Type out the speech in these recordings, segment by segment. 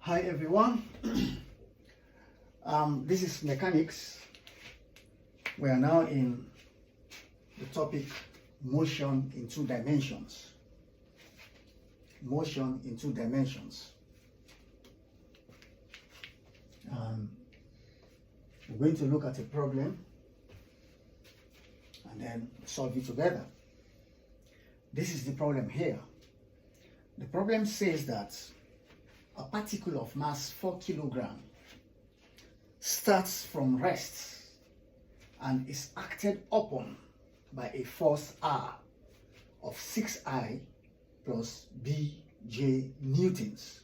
Hi everyone. This is mechanics. We are now in the topic motion in two dimensions. Motion in two dimensions. We're going to look at a problem and then solve it together. This is the problem here. The problem says that a particle of mass 4 kilograms starts from rest and is acted upon by a force R of 6I plus Bj newtons.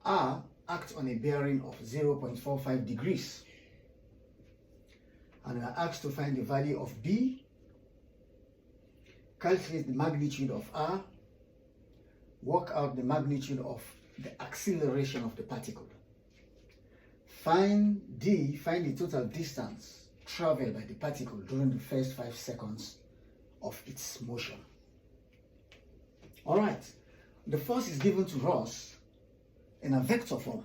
R acts on a bearing of 0.45 degrees, and we are asked to find the value of B, calculate the magnitude of R, work out the magnitude of the acceleration of the particle. Find D, find the total distance traveled by the particle during the first 5 seconds of its motion. All right, the force is given to us in a vector form.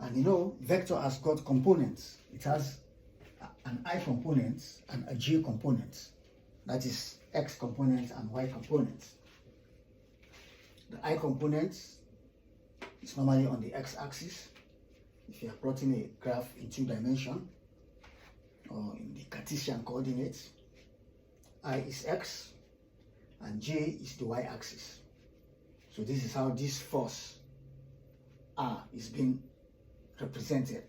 And you know, vector has got components. It has an I component and a J component. That is X component and Y component. The I component is normally on the X-axis. If you are plotting a graph in 2 dimensions or in the Cartesian coordinates, I is X and J is the Y-axis. So this is how this force R is being represented.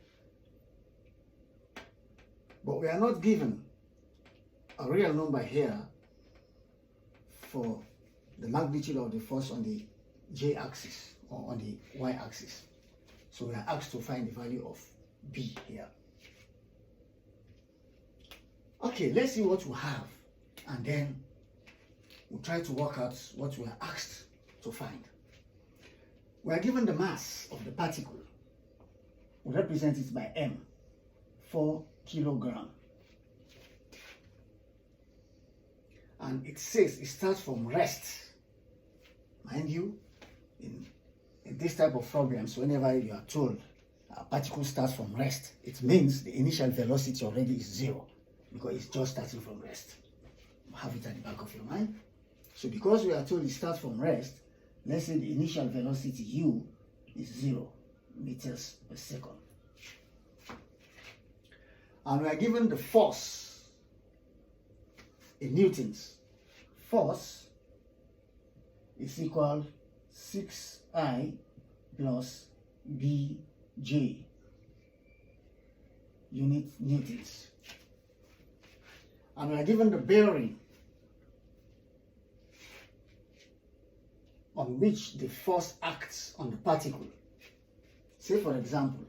But we are not given a real number here for the magnitude of the force on the J-axis or on the Y-axis. So we are asked to find the value of B here. Okay, let's see what we have, and then we'll try to work out what we are asked to find. We are given the mass of the particle. We represent it by M, 4 kilograms. And it says it starts from rest. Mind you, in this type of problems, whenever you are told a particle starts from rest, it means the initial velocity already is 0 because it's just starting from rest. Have it at the back of your mind. So because we are told it starts from rest, let's say the initial velocity U is 0 meters per second. And we are given the force in newtons. Force is equal 6I plus Bj unit newtons. And we are given the bearing on which the force acts on the particle. Say for example,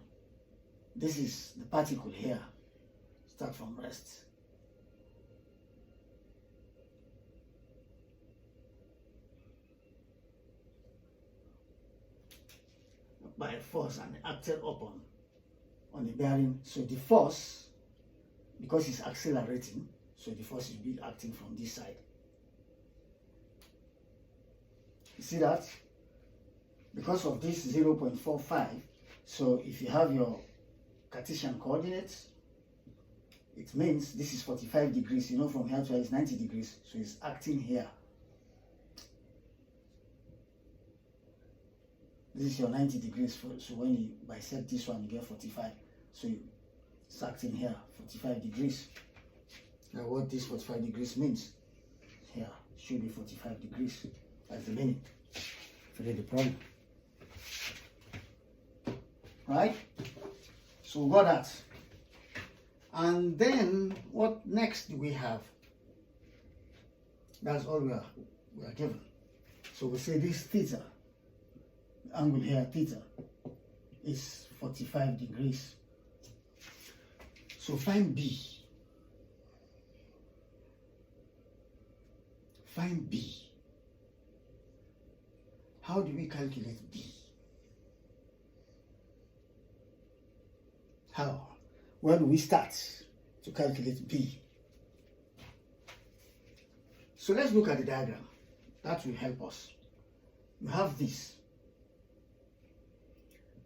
this is the particle here, start from rest. By force and acted upon on the bearing. So the force, because it's accelerating, so the force will be acting from this side. You see that? Because of this 0.45, so if you have your Cartesian coordinates, it means this is 45 degrees. You know, from here to here is 90 degrees, so it's acting here. This is your 90 degrees, so when you bisect this one, you get 45. So it's acting here, 45 degrees. Now what this 45 degrees means, here, should be 45 degrees. That's the meaning. Forget the problem. Right? So we got that. And then, what next do we have? That's all we are given. So we say this theta, angle here, theta, is 45 degrees. So find B. Find B. How do we calculate B? How? Where do we start to calculate B? So let's look at the diagram. That will help us. You have this.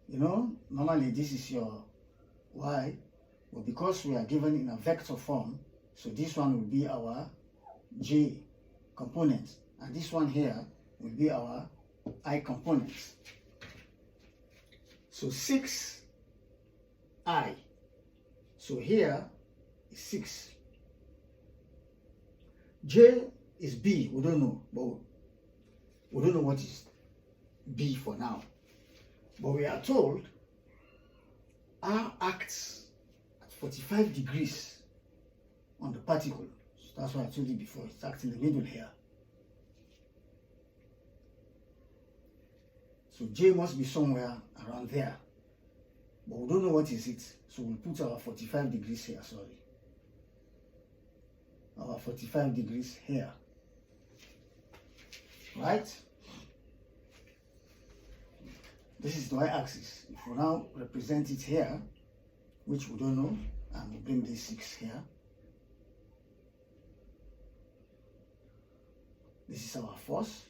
You know, normally this is your y, but because we are given in a vector form, so this one will be our j component, and this one here will be our I components. So 6I. So here is 6. J is B. We don't know, but we don't know what is B for now. But we are told R acts at 45 degrees on the particle. So that's why I told you before, it acts in the middle here. So J must be somewhere around there. But we don't know what is it. So we'll put our 45 degrees here, sorry. Our 45 degrees here. Right? This is the y-axis. If we now represent it here, which we don't know, and we bring this 6 here. This is our force.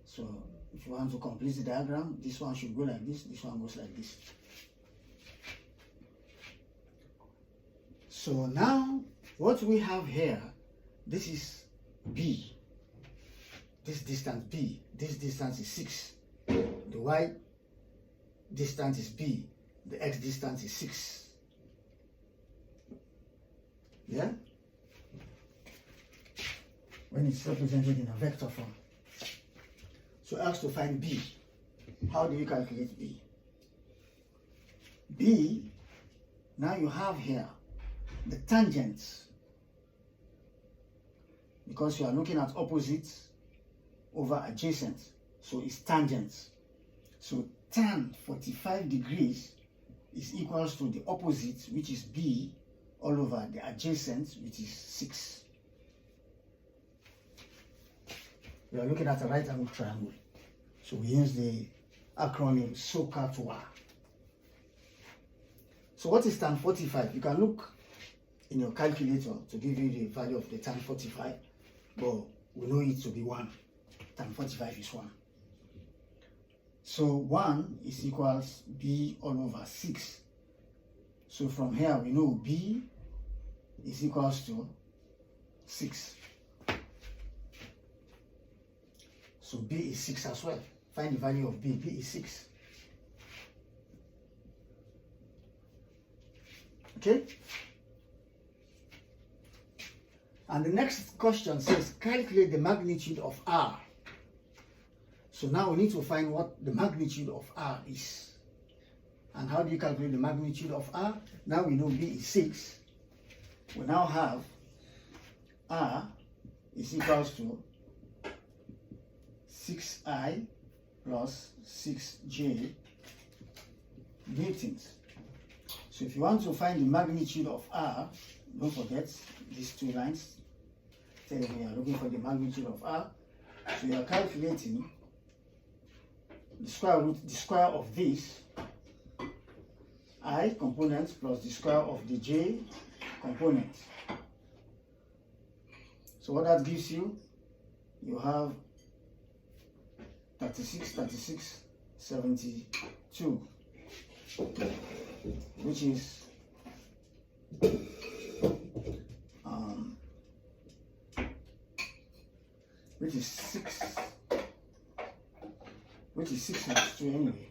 So if you want to complete the diagram, this one should go like this one goes like this. So now what we have here, this is B. This distance B. This distance is 6. The y distance is B. The x distance is 6. Yeah? When it's represented in a vector form. So asked to find B. How do you calculate B? B, now you have here the tangents. Because you are looking at opposites over adjacent. So it's tangents. So tan 45 degrees is equals to the opposite, which is B, all over the adjacent, which is 6. We are looking at a right angle triangle. So we use the acronym SOHCAHTOA. So what is tan 45? You can look in your calculator to give you the value of the tan 45, but we know it to be 1. Tan 45 is 1. So 1 is equals B all over 6. So from here we know B is equals to 6. So B is 6 as well. Find the value of B. B is 6. Okay? And the next question says, calculate the magnitude of R. So now we need to find what the magnitude of R is. And how do you calculate the magnitude of R? Now we know B is 6. We now have R is equals to 6I plus 6J newtons. So if you want to find the magnitude of R, don't forget these two lines. Tell me you are looking for the magnitude of R. So you are calculating the square of this I component plus the square of the J component. So what that gives you, you have 36, 72, which is 6 times 2 anyway.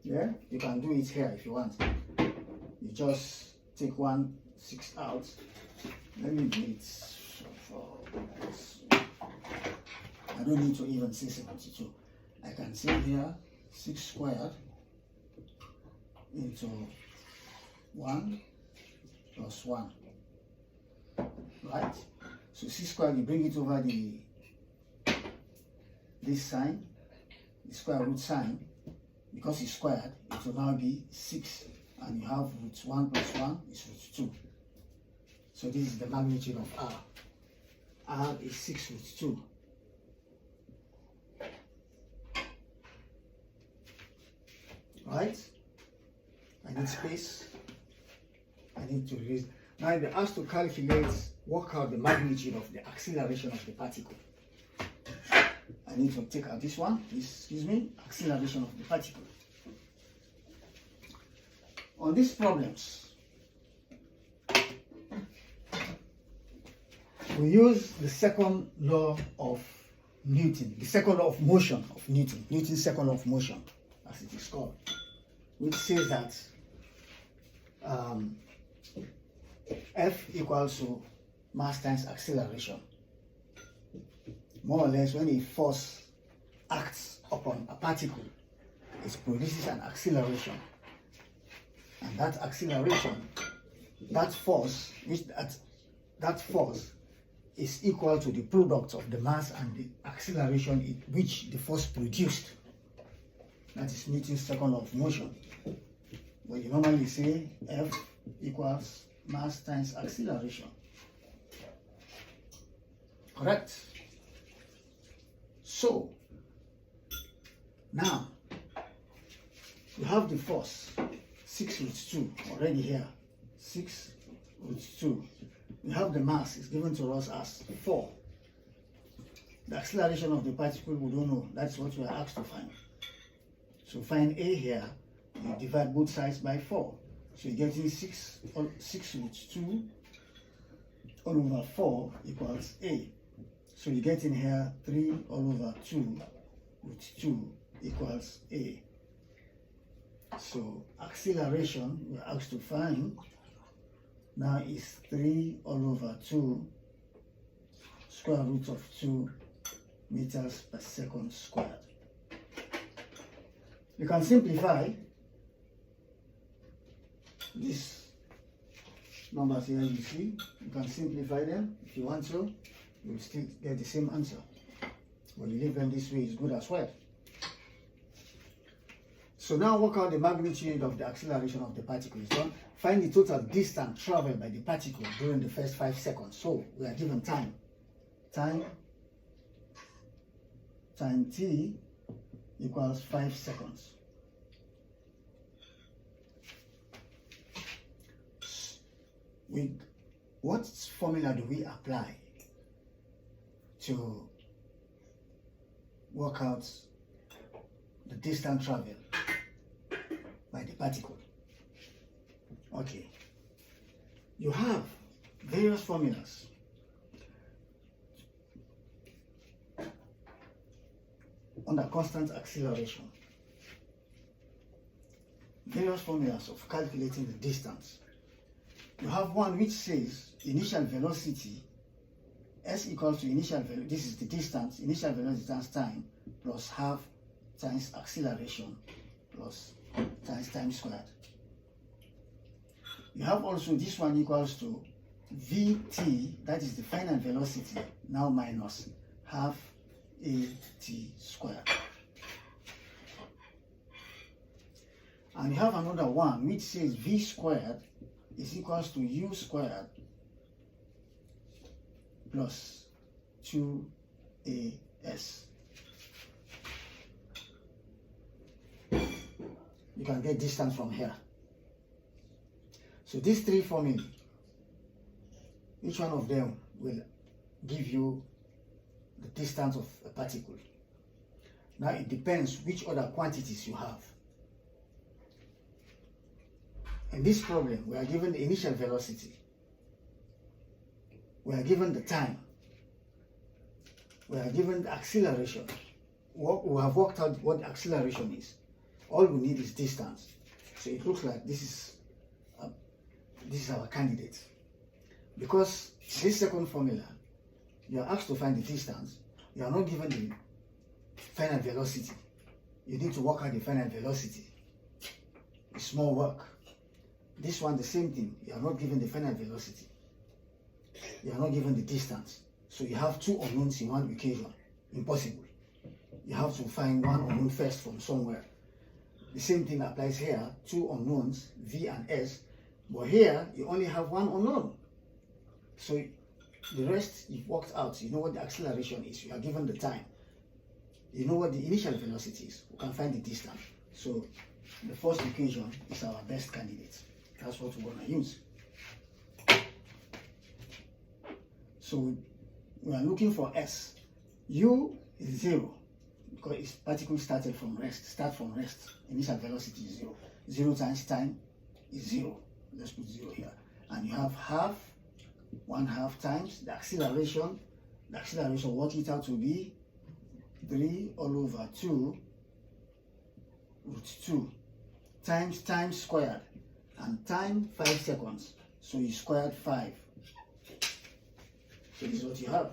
Yeah, you can do it here if you want. You just take 6 out. Let me do it for this. I don't need to even say 72. I can say here 6 squared into 1 plus 1. Right? So 6 squared, you bring it over this sign, the square root sign. Because it's squared, it will now be 6. And you have root 1 plus 1 is root 2. So this is the magnitude of R. R is 6 root 2. Right? I need space. I need to release. Now if they asked to calculate, work out the magnitude of the acceleration of the particle. I need to take out this one, excuse me, acceleration of the particle. On these problems, we use the second law of Newton, the second law of motion of Newton, Newton's second law of motion, as it is called, which says that F equals to mass times acceleration. More or less, when a force acts upon a particle, it produces an acceleration. And that acceleration, that force is equal to the product of the mass and the acceleration which the force produced. That is Newton's second law of motion. But you normally say F equals mass times acceleration. Correct? So, now, we have the force, 6 root 2, already here, 6 root 2. We have the mass, is given to us as 4. The acceleration of the particle, we don't know. That's what we are asked to find. So find A here, you divide both sides by 4. So you're getting 6 root 2 all over 4 equals A. So you get in here 3 all over 2 root 2 equals A. So acceleration we're asked to find now is 3 all over 2 square root of 2 meters per second squared. You can simplify these numbers here you see. You can simplify them if you want to. You will still get the same answer. When you leave them this way, it's good as well. So now work out the magnitude of the acceleration of the particle. So find the total distance traveled by the particle during the first 5 seconds. So we are given time. Time t equals 5 seconds. With what formula do we apply to work out the distance traveled by the particle? Okay, you have various formulas. Under constant acceleration, various formulas of calculating the distance. You have one which says initial velocity, s equals to initial velocity, this is the distance, initial velocity times time, plus half times acceleration, plus times time squared. You have also this one equals to vt, that is the final velocity, now minus half at squared. And you have another one which says v squared is equals to u squared plus 2as. You can get distance from here. So these three formulas, each one of them will give you the distance of a particle. Now it depends which other quantities you have. In this problem, we are given the initial velocity, we are given the time, we are given the acceleration. We have worked out what the acceleration is. All we need is distance. So it looks like this is our candidate. Because this second formula, you are asked to find the distance, you are not given the final velocity. You need to work out the final velocity. It's more work. This one, the same thing. You are not given the final velocity. You are not given the distance. So you have two unknowns in one equation. Impossible. You have to find one unknown first from somewhere. The same thing applies here. Two unknowns, v and s. But here, you only have one unknown. So the rest you've worked out. You know what the acceleration is. You are given the time. You know what the initial velocity is. We can find the distance. So the first equation is our best candidate. That's what we're going to use. So we are looking for s. U is 0. because its particle started from rest. Start from rest. Initial velocity is 0. 0 times time is 0. Let's put 0 here. And you have half, 1/2 times the acceleration. The acceleration, work it out to be 3 all over 2 root 2 times time squared. And time 5 seconds. So you squared 5. So this is what you have.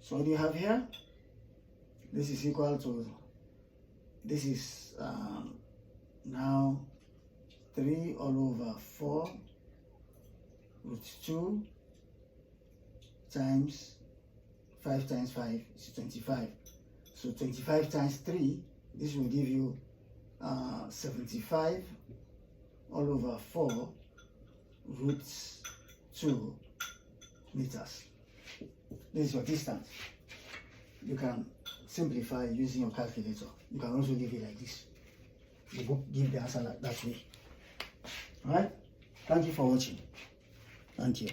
So what do you have here? This is equal to, this is now 3 all over 4 root 2 times 5 times 5 is 25. So 25 times 3, this will give you 75 all over 4 root 2 meters. This is your distance. You can simplify using your calculator. You can also give it like this. The book give the answer like that way. Alright? Thank you for watching. Thank you.